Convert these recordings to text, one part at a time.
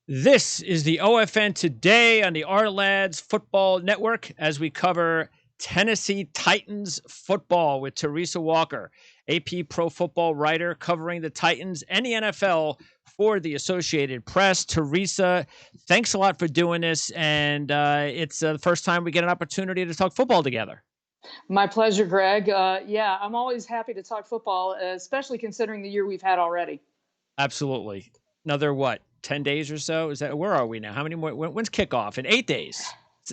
This is the OFN Today on the Our Lads Football Network as we cover Tennessee Titans football with Teresa Walker, AP Pro Football writer covering the Titans and the NFL for the Associated Press. Teresa, thanks a lot for doing this, and it's the first time we get an opportunity to talk football together. My pleasure, Greg. Yeah, I'm always happy to talk football, especially considering the year we've had already. Absolutely. Another what? 10 days or so? Is that where are we now? How many more? When's kickoff? In 8 days?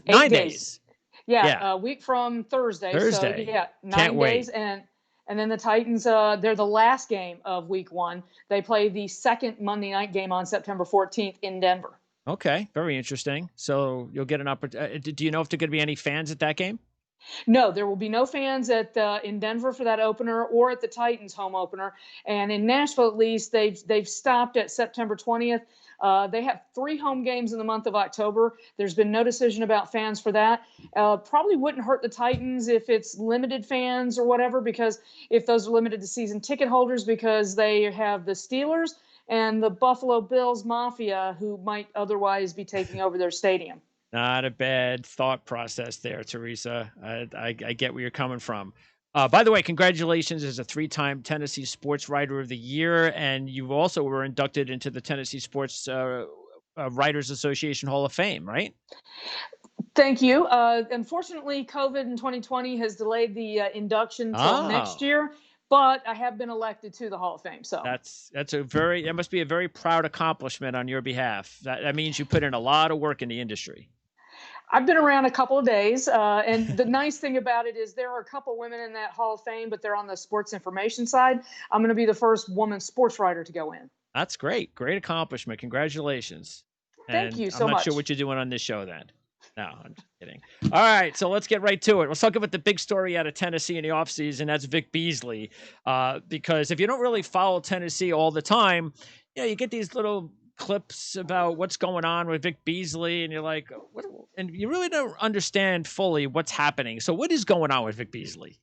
9 days. Yeah, a week from Thursday. Thursday. So yeah, Can't 9 days, wait. and then the Titans. They're the last game of Week 1. They play the second Monday night game on September 14th in Denver. Okay, very interesting. So you'll get an opportunity. Do you know if there are going to be any fans at that game? No, there will be no fans in Denver for that opener or at the Titans home opener. And in Nashville, at least, they've stopped at September 20th. They have 3 home games in the month of October. There's been no decision about fans for that. Probably wouldn't hurt the Titans if it's limited fans or whatever, because if those are limited to season ticket holders, because they have the Steelers and the Buffalo Bills Mafia who might otherwise be taking over their stadium. Not a bad thought process there, Teresa. I get where you're coming from. By the way, congratulations as a 3-time Tennessee Sports Writer of the Year, and you also were inducted into the Tennessee Sports Writers Association Hall of Fame, right? Thank you. Unfortunately, COVID in 2020 has delayed the induction till next year, but I have been elected to the Hall of Fame. So that must be a very proud accomplishment on your behalf. That means you put in a lot of work in the industry. I've been around a couple of days, and the nice thing about it is there are a couple women in that Hall of Fame, but they're on the sports information side. I'm going to be the first woman sports writer to go in. That's great. Great accomplishment. Congratulations. Thank you so much. I'm not sure what you're doing on this show then. No, I'm just kidding. All right, so let's get right to it. Let's talk about the big story out of Tennessee in the offseason. That's Vic Beasley. Because if you don't really follow Tennessee all the time, you get these little clips about what's going on with Vic Beasley, and you're like, what? And you really don't understand fully what's happening. So what is going on with Vic Beasley?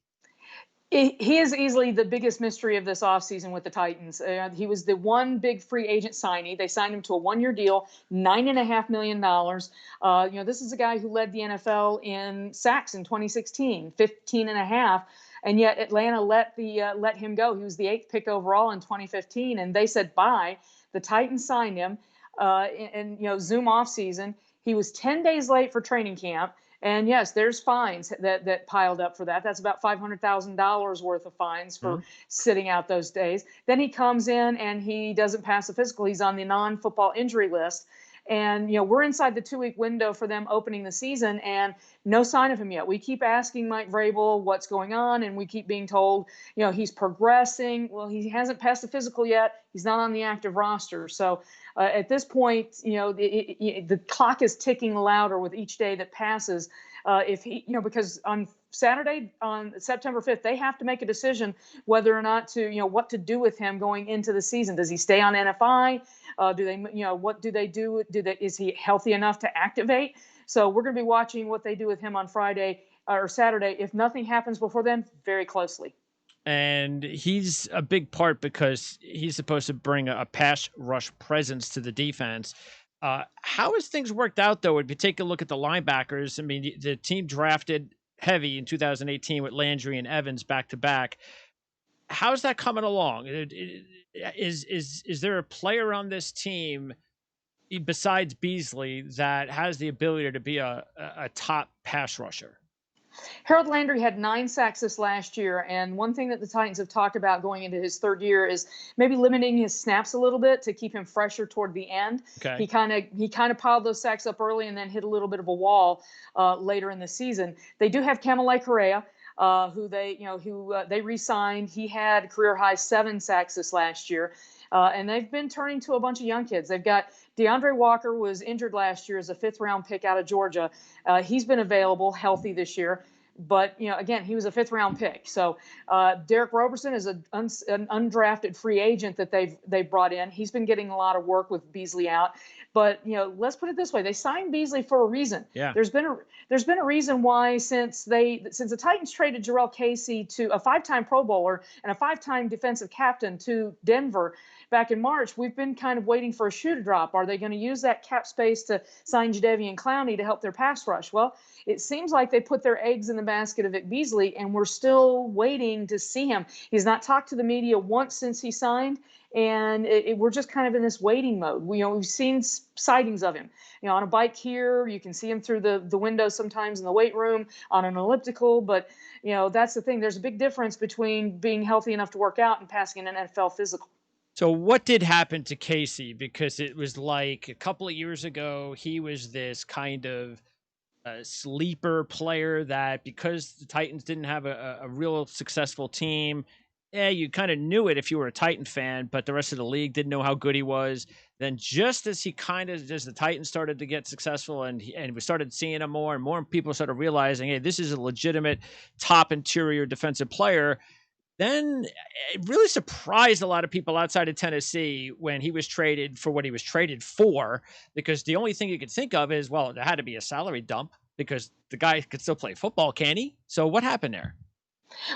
He is easily the biggest mystery of this offseason with the Titans. He was the one big free agent signee. They signed him to a 1-year deal, $9.5 million. This is a guy who led the NFL in sacks in 2016, 15.5. And yet Atlanta let him go. He was the 8th pick overall in 2015, and they said bye. The Titans signed him, Zoom off season. He was 10 days late for training camp. And yes, there's fines that piled up for that. That's about $500,000 worth of fines for sitting out those days. Then he comes in and he doesn't pass the physical. He's on the non-football injury list. And, we're inside the 2-week window for them opening the season, and no sign of him yet. We keep asking Mike Vrabel what's going on, and we keep being told, he's progressing. Well, he hasn't passed the physical yet. He's not on the active roster. So at this point, the clock is ticking louder with each day that passes. Because on Saturday, on September 5th, they have to make a decision whether or not to, what to do with him going into the season. Does he stay on NFI? What do they do? Is he healthy enough to activate? So we're going to be watching what they do with him on Friday or Saturday. If nothing happens before then, very closely. And he's a big part because he's supposed to bring a pass rush presence to the defense. How has things worked out, though? If you take a look at the linebackers, I mean, the team drafted heavy in 2018 with Landry and Evans back-to-back. How's that coming along? Is there a player on this team besides Beasley that has the ability to be a top pass rusher? Harold Landry had 9 sacks this last year, and one thing that the Titans have talked about going into his 3rd year is maybe limiting his snaps a little bit to keep him fresher toward the end. Okay. He kind of piled those sacks up early and then hit a little bit of a wall later in the season. They do have Kamalei Correa, who they re-signed. He had career high 7 sacks this last year. And they've been turning to a bunch of young kids. They've got DeAndre Walker, was injured last year as a 5th-round pick out of Georgia. He's been available, healthy this year. But, again, he was a 5th-round pick. So Derek Roberson is an undrafted free agent that they've brought in. He's been getting a lot of work with Beasley out. But, let's put it this way. They signed Beasley for a reason. Yeah. There's been a reason why since the Titans traded Jarrell Casey, to a 5-time Pro Bowler and a 5-time defensive captain, to Denver. back in March, we've been kind of waiting for a shoe to drop. Are they going to use that cap space to sign Jadeveon Clowney to help their pass rush? Well, it seems like they put their eggs in the basket of Vic Beasley, and we're still waiting to see him. He's not talked to the media once since he signed, and we're just kind of in this waiting mode. We've seen sightings of him, on a bike here. You can see him through the window sometimes in the weight room on an elliptical. But that's the thing. There's a big difference between being healthy enough to work out and passing an NFL physical. So what did happen to Casey? Because it was like a couple of years ago, he was this kind of a sleeper player that because the Titans didn't have a real successful team, yeah, you kind of knew it if you were a Titan fan, but the rest of the league didn't know how good he was. Then just as as the Titans started to get successful and we started seeing him more and more people started realizing, hey, this is a legitimate top interior defensive player. Then it really surprised a lot of people outside of Tennessee when he was traded for what he was traded for, because the only thing you could think of is, well, there had to be a salary dump because the guy could still play football, can he? So what happened there?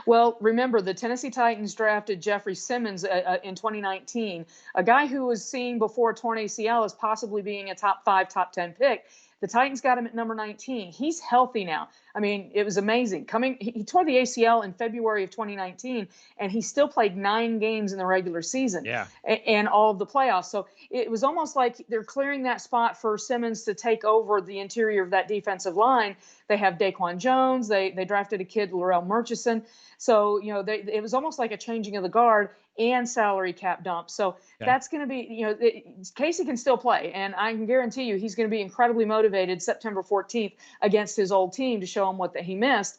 Well, remember, the Tennessee Titans drafted Jeffrey Simmons in 2019, a guy who was seen before torn ACL as possibly being a top 5, top 10 pick. The Titans got him at number 19. He's healthy now. I mean, it was amazing. He tore the ACL in February of 2019, and he still played 9 games in the regular season, Yeah. and all of the playoffs. So it was almost like they're clearing that spot for Simmons to take over the interior of that defensive line. They have Daquan Jones. They drafted a kid, Laurel Murchison. So, it was almost like a changing of the guard and salary cap dump. So Okay. that's going to be, Casey can still play. And I can guarantee you he's going to be incredibly motivated September 14th against his old team to show him what he missed.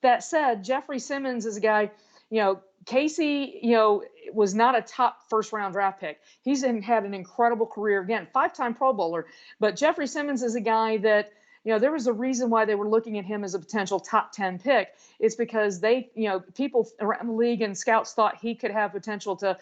That said, Jeffrey Simmons is a guy, Casey, was not a top first round draft pick. He's had an incredible career. Again, 5-time Pro Bowler. But Jeffrey Simmons is a guy that, there was a reason why they were looking at him as a potential top 10 pick. It's because people around the league and scouts thought he could have potential to,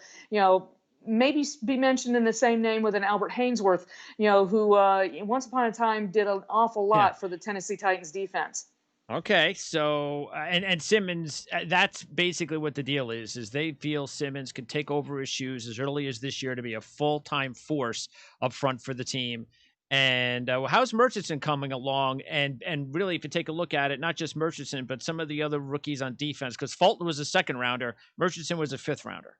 maybe be mentioned in the same name with an Albert Hainsworth, who once upon a time did an awful Yeah. lot for the Tennessee Titans defense. Okay, so and Simmons, that's basically what the deal is they feel Simmons could take over his shoes as early as this year to be a full-time force up front for the team. And how's Murchison coming along? And really, if you take a look at it, not just Murchison, but some of the other rookies on defense, because Fulton was a second rounder, Murchison was a fifth rounder.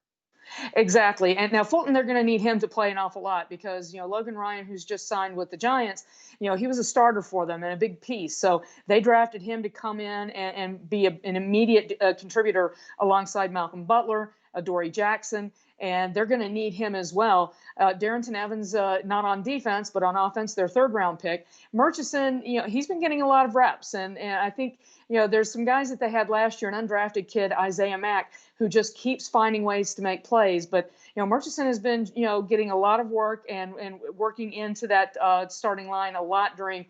Exactly. And now Fulton, they're going to need him to play an awful lot because, Logan Ryan, who's just signed with the Giants, he was a starter for them and a big piece. So they drafted him to come in and be an immediate contributor alongside Malcolm Butler, Adoree Jackson, and they're going to need him as well. Darrington Evans, not on defense, but on offense, their third-round pick. Murchison, he's been getting a lot of reps, and I think, there's some guys that they had last year, an undrafted kid, Isaiah Mack, who just keeps finding ways to make plays. But, Murchison has been, getting a lot of work and working into that starting line a lot during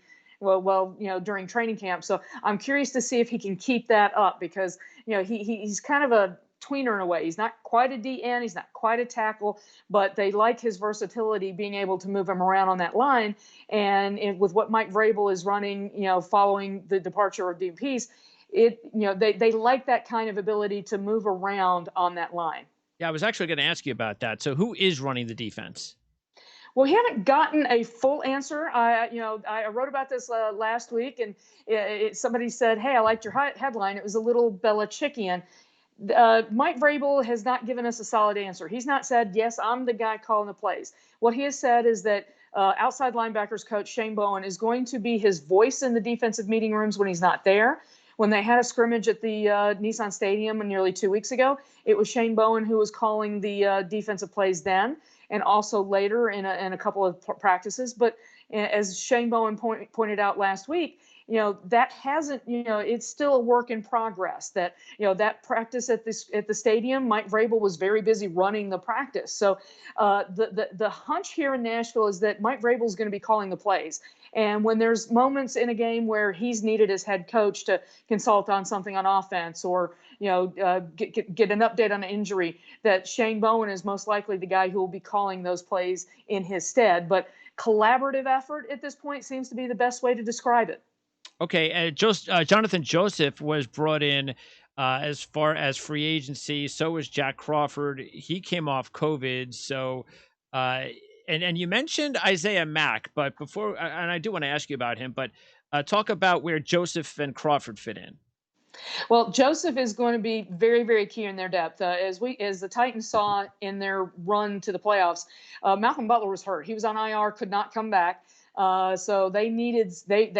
training camp. So I'm curious to see if he can keep that up because, he's kind of a tweener in a way. He's not quite a DN, he's not quite a tackle, but they like his versatility, being able to move him around on that line. And with what Mike Vrabel is running, following the departure of Dean Pease, they like that kind of ability to move around on that line. Yeah, I was actually going to ask you about that. So who is running the defense? Well, we haven't gotten a full answer. I wrote about this last week, and somebody said, "Hey, I liked your headline. It was a little Belichickian." Mike Vrabel has not given us a solid answer. He's not said, yes, I'm the guy calling the plays. What he has said is that outside linebackers coach Shane Bowen is going to be his voice in the defensive meeting rooms when he's not there. When they had a scrimmage at the Nissan Stadium nearly 2 weeks ago, it was Shane Bowen who was calling the defensive plays then, and also later in a couple of practices. But as Shane Bowen pointed out last week, that hasn't, it's still a work in progress. That, that practice at the stadium, Mike Vrabel was very busy running the practice. So the hunch here in Nashville is that Mike Vrabel is going to be calling the plays. And when there's moments in a game where he's needed as head coach to consult on something on offense or, get an update on an injury, that Shane Bowen is most likely the guy who will be calling those plays in his stead. But collaborative effort at this point seems to be the best way to describe it. Okay, Jonathan Joseph was brought in as far as free agency. So is Jack Crawford. He came off COVID. So, uh, and you mentioned Isaiah Mack, but and I do want to ask you about him, but talk about where Joseph and Crawford fit in. Well, Joseph is going to be very, very key in their depth. As the Titans saw in their run to the playoffs, Malcolm Butler was hurt. He was on IR, could not come back. So they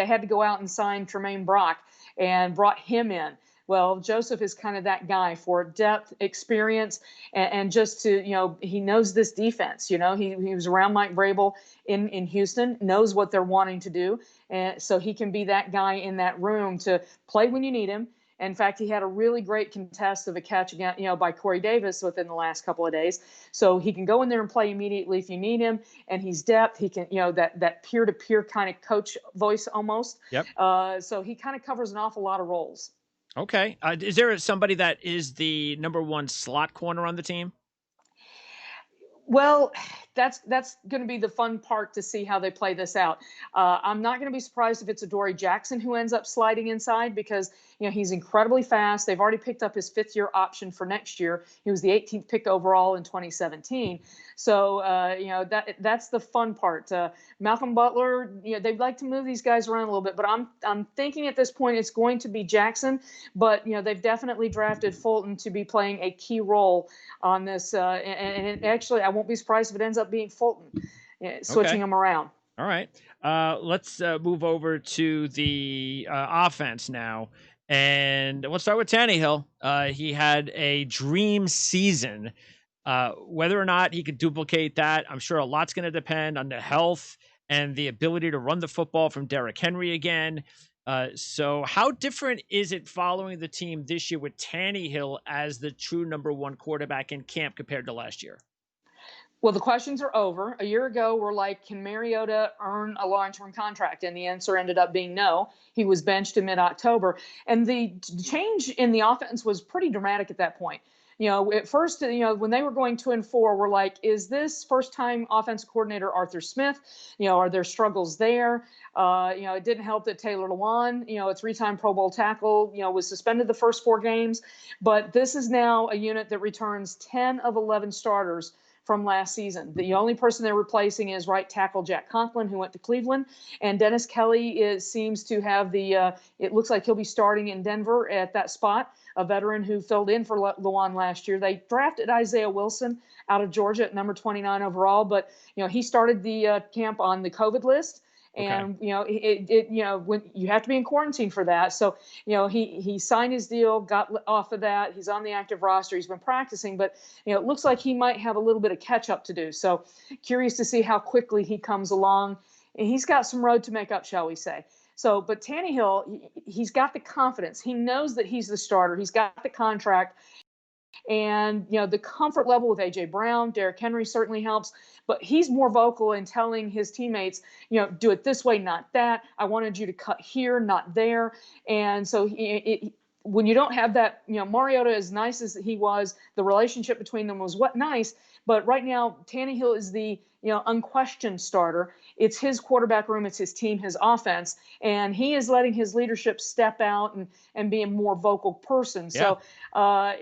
had to go out and sign Tremaine Brock and brought him in. Well, Joseph is kind of that guy for depth, experience, and just to, he knows this defense. He was around Mike Vrabel in Houston, knows what they're wanting to do. And so he can be that guy in that room to play when you need him. In fact, he had a really great contest of a catch again, by Corey Davis within the last couple of days. So he can go in there and play immediately if you need him, and he's depth. He can, that peer-to-peer kind of coach voice almost. Yep. So he kind of covers an awful lot of roles. Okay. Is there somebody that is the number one slot corner on the team? Well, that's going to be the fun part to see how they play this out. I'm not going to be surprised if it's Adoree Jackson who ends up sliding inside because he's incredibly fast. They've already picked up his fifth-year option for next year. He was the 18th pick overall in 2017. So that's the fun part. Malcolm Butler, they'd like to move these guys around a little bit, but I'm thinking at this point it's going to be Jackson. But they've definitely drafted Fulton to be playing a key role on this. And actually, I won't be surprised if it ends up being Fulton, switching them around. All right. Let's move over to the offense now. And let's start with Tannehill. He had a dream season. Whether or not he could duplicate that, I'm sure a lot's going to depend on the health and the ability to run the football from Derrick Henry again. So how different is it following the team this year with Tannehill as the true number one quarterback in camp compared to last year? Well, the questions are over. A year ago, we're like, can Mariota earn a long-term contract? And the answer ended up being no. He was benched in mid-October. And the change in the offense was pretty dramatic at that point. At first, when they were going 2-4, we're like, is this first-time offensive coordinator Arthur Smith? Are there struggles there? It didn't help that Taylor Lewan, a three-time Pro Bowl tackle, was suspended the first 4 games. But this is now a unit that returns 10 of 11 starters from last season. The only person they're replacing is right tackle Jack Conklin, who went to Cleveland, and Dennis Kelly seems to have it looks like he'll be starting in Denver at that spot, a veteran who filled in for Lewan last year. They drafted Isaiah Wilson out of Georgia at number 29 overall, but he started the camp on the COVID list. And when you have to be in quarantine for that, so he signed his deal, got off of that. He's on the active roster. He's been practicing, but it looks like he might have a little bit of catch up to do. So curious to see how quickly he comes along. And he's got some road to make up, shall we say? So, but Tannehill, he's got the confidence. He knows that he's the starter. He's got the contract. And, the comfort level with A.J. Brown, Derrick Henry certainly helps, but he's more vocal in telling his teammates, do it this way, not that. I wanted you to cut here, not there. And so when you don't have that, Mariota, as nice as he was, the relationship between them was nice. But right now, Tannehill is the, unquestioned starter. It's his quarterback room. It's his team, his offense. And he is letting his leadership step out and be a more vocal person. Yeah. So,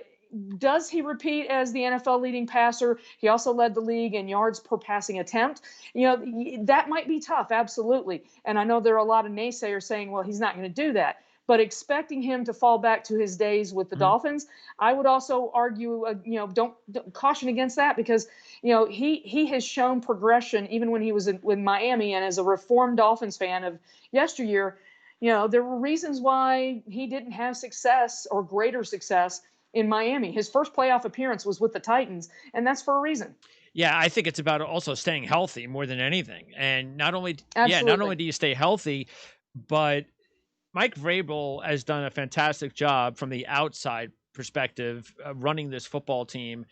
does he repeat as the NFL leading passer? He also led the league in yards per passing attempt. That might be tough, absolutely. And I know there are a lot of naysayers saying, well, he's not going to do that. But expecting him to fall back to his days with the Dolphins, I would also argue, don't caution against that because, he has shown progression even when he was with Miami. And as a reformed Dolphins fan of yesteryear, there were reasons why he didn't have success or greater success in Miami. His first playoff appearance was with the Titans, and that's for a reason. Yeah, I think it's about also staying healthy more than anything. And not only do you stay healthy, but Mike Vrabel has done a fantastic job from the outside perspective running this football team.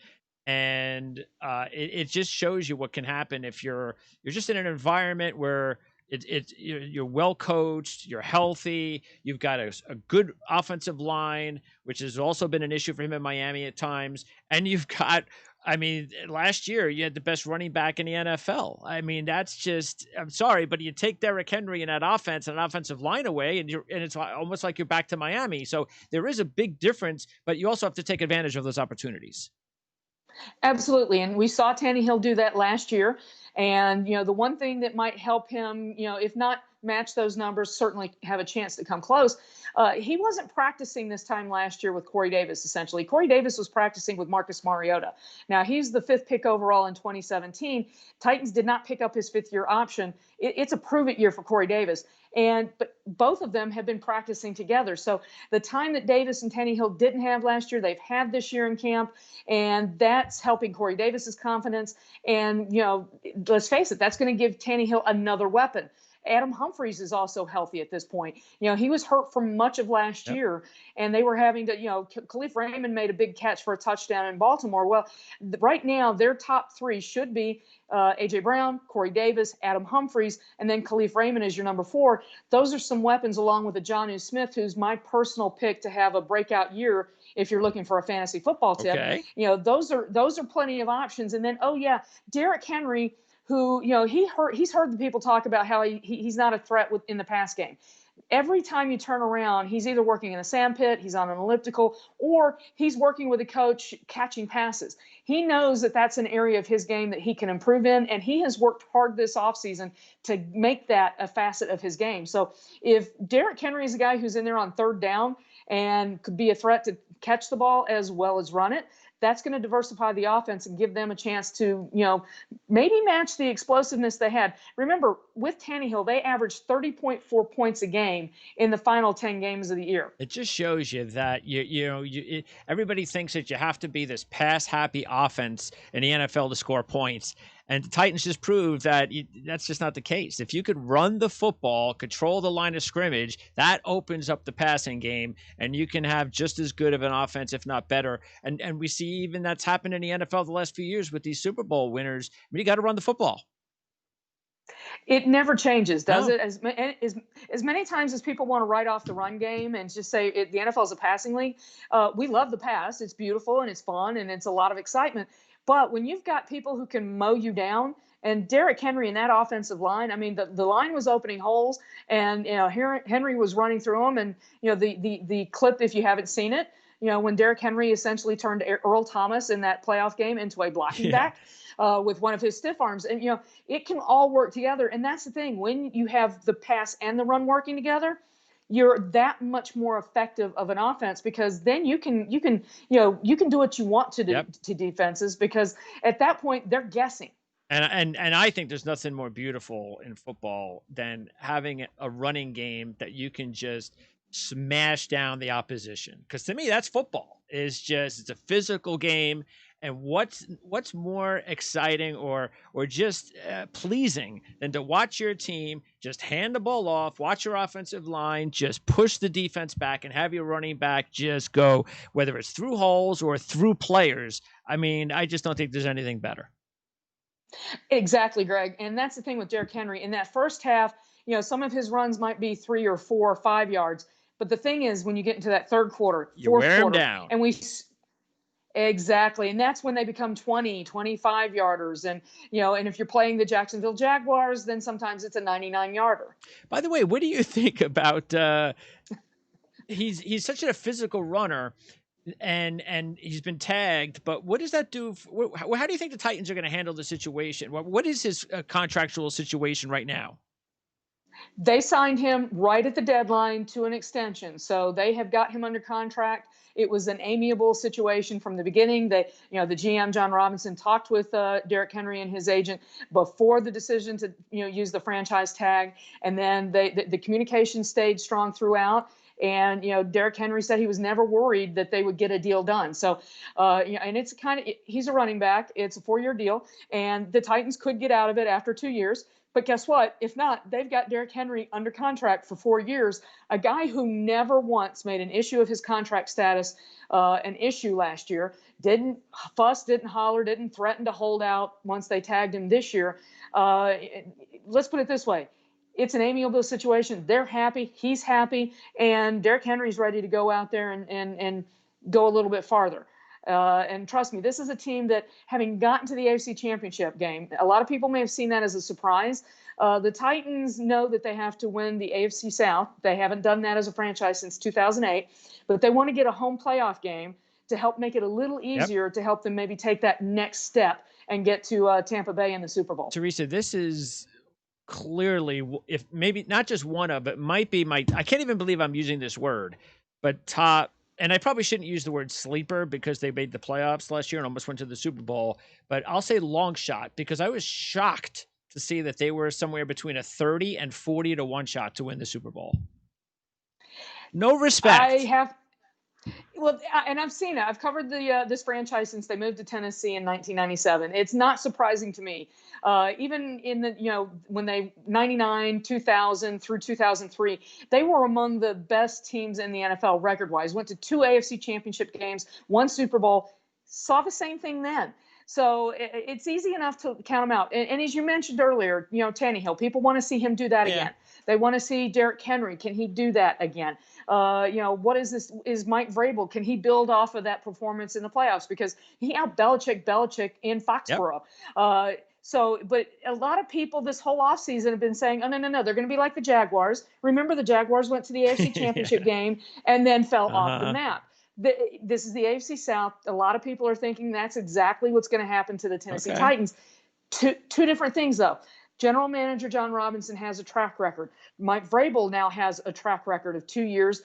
And it just shows you what can happen if you're just in an environment where you're well coached, you're healthy, you've got a good offensive line, which has also been an issue for him in Miami at times, and you've got I mean, last year you had the best running back in the NFL. I mean, that's just, I'm sorry, but you take Derrick Henry and that offense and an offensive line away, and it's almost like you're back to Miami. So there is a big difference, but you also have to take advantage of those opportunities. Absolutely. And we saw Tannehill do that last year. And, the one thing that might help him, if not match those numbers, certainly have a chance to come close. He wasn't practicing this time last year with Corey Davis, essentially. Corey Davis was practicing with Marcus Mariota. Now, he's the fifth pick overall in 2017. Titans did not pick up his fifth-year option. It's a prove-it year for Corey Davis. But both of them have been practicing together. So the time that Davis and Tannehill didn't have last year, they've had this year in camp, and that's helping Corey Davis's confidence. And let's face it, that's going to give Tannehill another weapon. Adam Humphries is also healthy at this point. He was hurt for much of last Yep. year, and they were having to, Khalif Raymond made a big catch for a touchdown in Baltimore. Well, right now, their top three should be A.J. Brown, Corey Davis, Adam Humphries, and then Khalif Raymond is your number four. Those are some weapons along with a Jonnu Smith, who's my personal pick to have a breakout year if you're looking for a fantasy football tip. Okay. Those are plenty of options. And then, oh yeah, Derrick Henry, who he's heard the people talk about how he's not a threat in the pass game. Every time you turn around, he's either working in a sand pit, he's on an elliptical, or he's working with a coach catching passes. He knows that that's an area of his game that he can improve in, and he has worked hard this offseason to make that a facet of his game. So if Derrick Henry is a guy who's in there on third down and could be a threat to catch the ball as well as run it, that's going to diversify the offense and give them a chance to, maybe match the explosiveness they had. Remember, with Tannehill, they averaged 30.4 points a game in the final 10 games of the year. It just shows you that everybody thinks that you have to be this pass happy offense in the NFL to score points. And the Titans just proved that that's just not the case. If you could run the football, control the line of scrimmage, that opens up the passing game, and you can have just as good of an offense, if not better. And we see even that's happened in the NFL the last few years with these Super Bowl winners. I mean, you got to run the football. It never changes, does No. it? As many times as people want to write off the run game and just say the NFL is a passing league, we love the pass. It's beautiful and it's fun and it's a lot of excitement. But when you've got people who can mow you down, and Derrick Henry in that offensive line, I mean, the line was opening holes, and Henry was running through them. And the clip, if you haven't seen it, when Derrick Henry essentially turned Earl Thomas in that playoff game into a blocking back. With one of his stiff arms. And, it can all work together. And that's the thing. When you have the pass and the run working together, you're that much more effective of an offense, because then you can do what you want to do Yep. to defenses, because at that point they're guessing. And I think there's nothing more beautiful in football than having a running game that you can just smash down the opposition. Because to me, that's football. It's a physical game. And what's more exciting or just pleasing than to watch your team just hand the ball off, watch your offensive line just push the defense back, and have your running back just go, whether it's through holes or through players. I mean, I just don't think there's anything better. Exactly, Greg. And that's the thing with Derrick Henry. In that first half, some of his runs might be 3 or 4 or 5 yards. But the thing is, when you get into that third quarter, You fourth wear him quarter, down. and exactly. And that's when they become 20, 25 yarders. And, and if you're playing the Jacksonville Jaguars, then sometimes it's a 99 yarder. By the way, what do you think about he's such a physical runner, and he's been tagged, but what does that do? How do you think the Titans are going to handle the situation? What is his contractual situation right now? They signed him right at the deadline to an extension. So they have got him under contract. It was an amiable situation from the beginning. The GM, John Robinson, talked with Derrick Henry and his agent before the decision to, use the franchise tag. And then the communication stayed strong throughout. And, Derrick Henry said he was never worried that they would get a deal done. So, and it's he's a running back. It's a 4-year deal, and the Titans could get out of it after 2 years. But guess what? If not, they've got Derrick Henry under contract for 4 years, a guy who never once made an issue of his contract status an issue last year, didn't fuss, didn't holler, didn't threaten to hold out once they tagged him this year. Let's put it this way. It's an amiable situation. They're happy. He's happy. And Derrick Henry's ready to go out there and go a little bit farther. And trust me, this is a team that, having gotten to the AFC Championship game, a lot of people may have seen that as a surprise. The Titans know that they have to win the AFC South. They haven't done that as a franchise since 2008, but they want to get a home playoff game to help make it a little easier to help them maybe take that next step and get to Tampa Bay in the Super Bowl. Teresa, this is clearly, if maybe not just one of, but might be my, I can't even believe I'm using this word, but top, and I probably shouldn't use the word sleeper because they made the playoffs last year and almost went to the Super Bowl, but I'll say long shot because I was shocked to see that they were somewhere between a 30 and 40 to 1 shot to win the Super Bowl. No respect. I have. Well, and I've seen it. I've covered this franchise since they moved to Tennessee in 1997. It's not surprising to me. Even in the, when they 99, 2000 through 2003, they were among the best teams in the NFL record-wise. Went to 2 AFC Championship games, 1 Super Bowl. Saw the same thing then. So it's easy enough to count them out. And as you mentioned earlier, Tannehill, people want to see him do that again. They want to see Derrick Henry. Can he do that again? What is this? Is Mike Vrabel? Can he build off of that performance in the playoffs? Because he out Belichick in Foxborough. But a lot of people this whole offseason have been saying, oh, no, they're going to be like the Jaguars. Remember, the Jaguars went to the AFC Championship game and then fell off the map. This is the AFC South. A lot of people are thinking that's exactly what's going to happen to the Tennessee Titans. Two different things, though. General manager John Robinson has a track record. Mike Vrabel now has a track record of 2 years,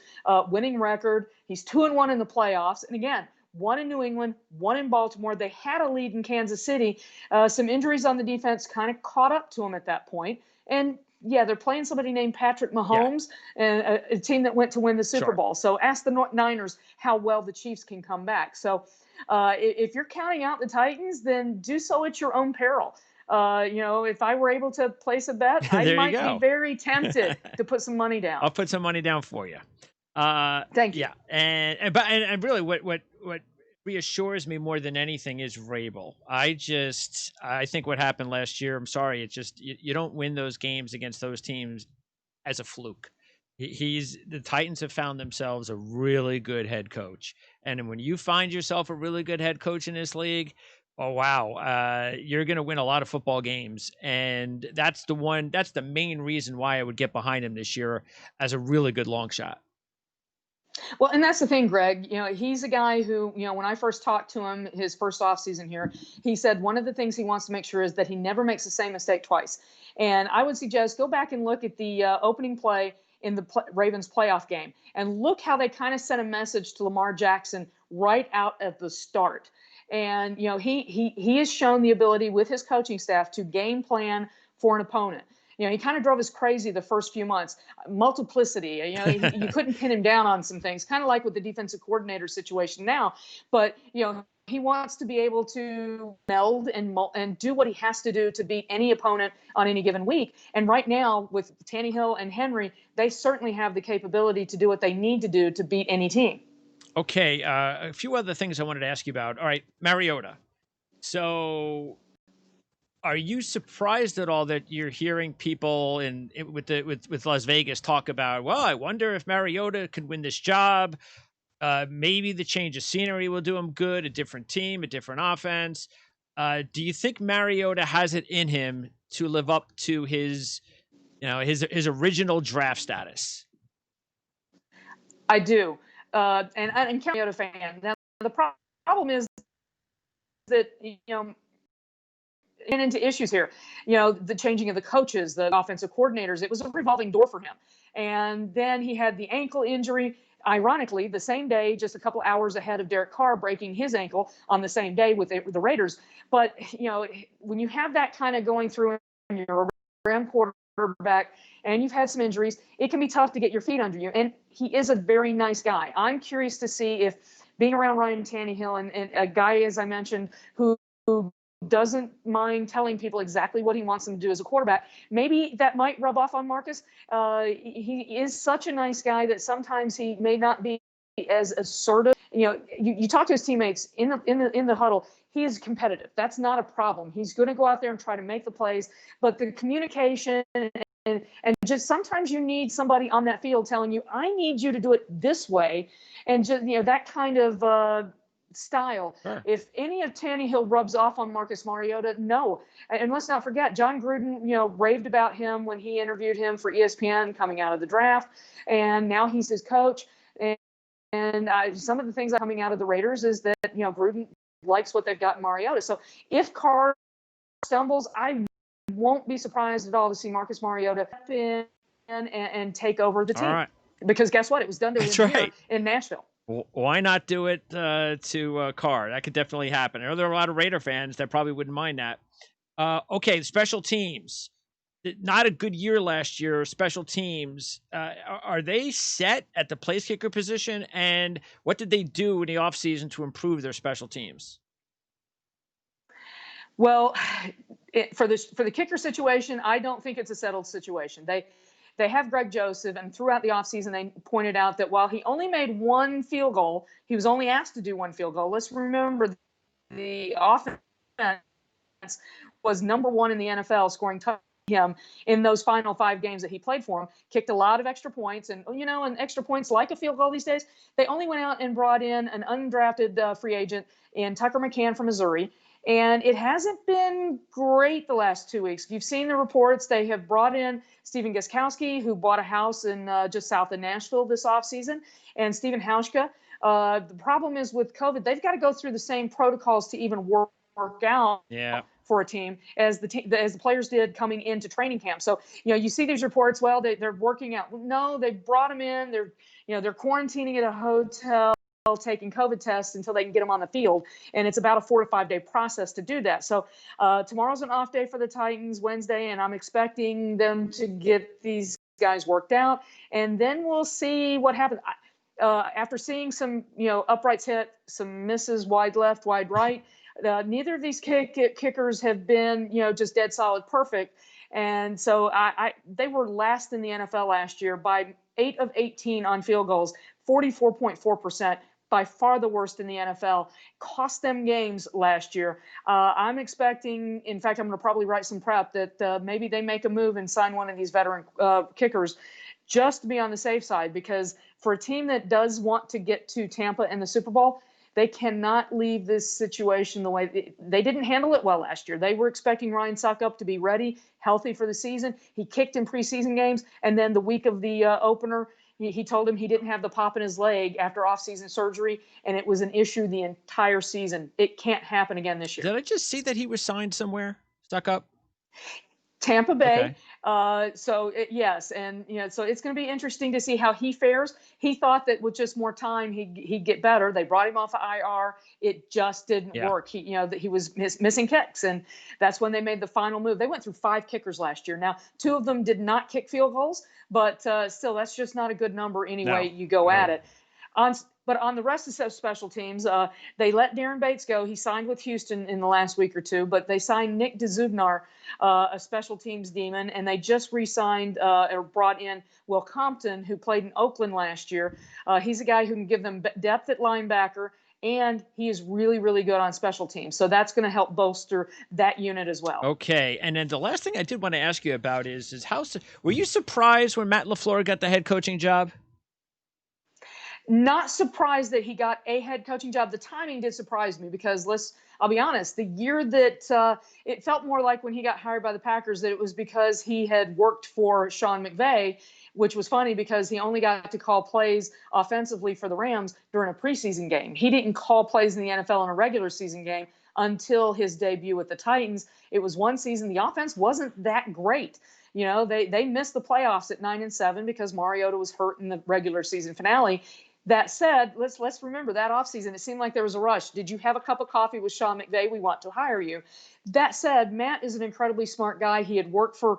winning record. He's 2-1 in the playoffs. And again, 1 in New England, 1 in Baltimore. They had a lead in Kansas City. Some injuries on the defense kind of caught up to them at that point. And yeah, they're playing somebody named Patrick Mahomes, and a team that went to win the Super Bowl. So ask the Niners how well the Chiefs can come back. So if you're counting out the Titans, then do so at your own peril. If I were able to place a bet, I might be very tempted to put some money down. I'll put some money down for you. Thank you. Yeah, and really, what reassures me more than anything is Vrabel. I think what happened last year, I'm sorry, it's just you don't win those games against those teams as a fluke. The Titans have found themselves a really good head coach, and when you find yourself a really good head coach in this league, oh wow, you're going to win a lot of football games, and that's the main reason why I would get behind him this year as a really good long shot. Well, and that's the thing, Greg. He's a guy who, when I first talked to him his first offseason here, he said one of the things he wants to make sure is that he never makes the same mistake twice. And I would suggest go back and look at the opening play in the Ravens playoff game and look how they kind of sent a message to Lamar Jackson right out at the start. And, he has shown the ability with his coaching staff to game plan for an opponent. He kind of drove us crazy the first few months. Multiplicity, you couldn't pin him down on some things, kind of like with the defensive coordinator situation now. But, he wants to be able to meld and do what he has to do to beat any opponent on any given week. And right now, with Tannehill and Henry, they certainly have the capability to do what they need to do to beat any team. Okay, a few other things I wanted to ask you about. All right, Mariota. So, are you surprised at all that you're hearing people with Las Vegas talk about, well, I wonder if Mariota could win this job? Maybe the change of scenery will do him good, a different team, a different offense. Do you think Mariota has it in him to live up to his original draft status? I do. And I'm a Mariota fan. Now, the problem is that, get into issues here. The changing of the coaches, the offensive coordinators, it was a revolving door for him. And then he had the ankle injury, ironically, the same day, just a couple hours ahead of Derek Carr breaking his ankle on the same day with the Raiders. But, when you have that kind of going through and you're a Ram quarterback and you've had some injuries, it can be tough to get your feet under you. And he is a very nice guy. I'm curious to see if being around Ryan Tannehill and a guy, as I mentioned, who doesn't mind telling people exactly what he wants them to do as a quarterback, maybe that might rub off on Marcus. He is such a nice guy that sometimes he may not be as assertive. You talk to his teammates in the huddle. He is competitive. That's not a problem. He's going to go out there and try to make the plays, but the communication and just sometimes you need somebody on that field telling you, I need you to do it this way. And just, that kind of style. Sure. If any of Tannehill rubs off on Marcus Mariota, no. And let's not forget, John Gruden, raved about him when he interviewed him for ESPN coming out of the draft, and now he's his coach. And some of the things coming out of the Raiders is that Gruden likes what they've got in Mariota. So if Carr stumbles, I won't be surprised at all to see Marcus Mariota step in and take over the All team. right. Because guess what? It was done to That's him here right. in Nashville. Why not do it to Carr? That could definitely happen. I know there are a lot of Raider fans that probably wouldn't mind that. Okay, special teams. Not a good year last year. Special teams. Are they set at the place kicker position? And what did they do in the offseason to improve their special teams? Well, for the kicker situation, I don't think it's a settled situation. They have Greg Joseph, and throughout the offseason, they pointed out that while he only made one field goal, he was only asked to do one field goal. Let's remember the offense was number one in the NFL, scoring him in those final 5 games that he played for him, kicked a lot of extra points. And extra points, like a field goal these days, they only went out and brought in an undrafted free agent in Tucker McCann from Missouri. And it hasn't been great the last 2 weeks. If you've seen the reports, they have brought in Stephen Gostkowski, who bought a house in just south of Nashville this offseason, and Stephen Hauschka. The problem is with COVID, they've got to go through the same protocols to even work out for a team as the players did coming into training camp. So you see these reports. Well, they're working out. No, they brought them in. They're quarantining at a hotel, taking COVID tests until they can get them on the field. And it's about a 4 to 5 day process to do that. So tomorrow's an off day for the Titans, Wednesday, and I'm expecting them to get these guys worked out. And then we'll see what happens. After seeing some, uprights hit, some misses, wide left, wide right, neither of these kickers have been, just dead solid perfect. And so they were last in the NFL last year by 8 of 18 on field goals, 44.4%. By far the worst in the NFL, cost them games last year. I'm expecting, in fact, I'm going to probably write some prep that maybe they make a move and sign one of these veteran kickers just to be on the safe side, because for a team that does want to get to Tampa in the Super Bowl, they cannot leave this situation the way they didn't handle it well last year. They were expecting Ryan Suckup to be ready, healthy for the season. He kicked in preseason games, and then the week of the opener, he told him he didn't have the pop in his leg after offseason surgery, and it was an issue the entire season. It can't happen again this year. Did I just see that he was signed somewhere? Stuck up? Tampa Bay. Okay. Yes. And, so it's going to be interesting to see how he fares. He thought that with just more time, he'd get better. They brought him off of IR. It just didn't work. That he was missing kicks. And that's when they made the final move. They went through 5 kickers last year. Now, 2 of them did not kick field goals, but still, that's just not a good number anyway you go at it. But on the rest of special teams, they let Darren Bates go. He signed with Houston in the last week or 2, but they signed Nick DeZubnar, a special teams demon, and they just re-signed or brought in Will Compton, who played in Oakland last year. He's a guy who can give them depth at linebacker, and he is really, really good on special teams. So that's going to help bolster that unit as well. Okay, and then the last thing I did want to ask you about is were you surprised when Matt LaFleur got the head coaching job? Not surprised that he got a head coaching job. The timing did surprise me because I'll be honest, the year that it felt more like when he got hired by the Packers that it was because he had worked for Sean McVay, which was funny because he only got to call plays offensively for the Rams during a preseason game. He didn't call plays in the NFL in a regular season game until his debut with the Titans. It was one season. The offense wasn't that great. They missed the playoffs at 9-7 because Mariota was hurt in the regular season finale. That said, let's remember that offseason, it seemed like there was a rush. Did you have a cup of coffee with Sean McVay? We want to hire you. That said, Matt is an incredibly smart guy. He had worked for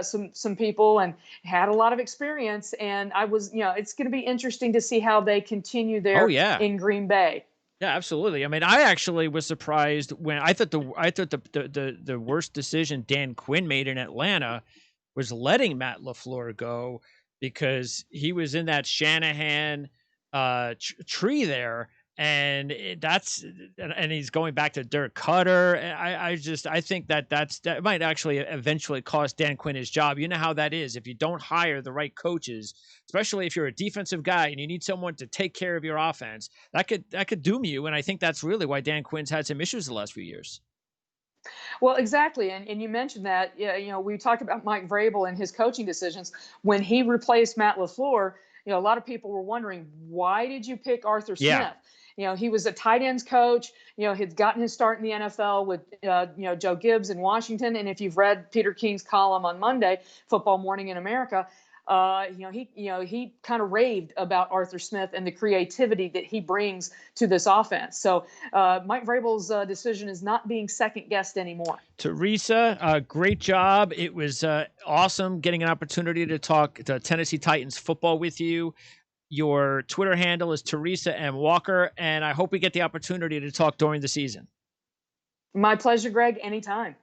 some people and had a lot of experience. And it's going to be interesting to see how they continue there in Green Bay. Yeah, absolutely. I mean, I actually was surprised when I thought the worst decision Dan Quinn made in Atlanta was letting Matt LaFleur go, because he was in that Shanahan tree there, And he's going back to Dirk Cutter. I think that might actually eventually cost Dan Quinn his job. You know how that is if you don't hire the right coaches, especially if you're a defensive guy and you need someone to take care of your offense. That could doom you. And I think that's really why Dan Quinn's had some issues the last few years. Well, exactly. And you mentioned that, yeah, we talked about Mike Vrabel and his coaching decisions. When he replaced Matt LaFleur, a lot of people were wondering, why did you pick Arthur Yeah. Smith? He was a tight ends coach, had gotten his start in the NFL with, Joe Gibbs in Washington. And if you've read Peter King's column on Monday, Football Morning in America, he kind of raved about Arthur Smith and the creativity that he brings to this offense. So Mike Vrabel's decision is not being second guessed anymore. Teresa, great job. It was awesome getting an opportunity to talk to Tennessee Titans football with you. Your Twitter handle is Teresa M. Walker, and I hope we get the opportunity to talk during the season. My pleasure, Greg. Anytime.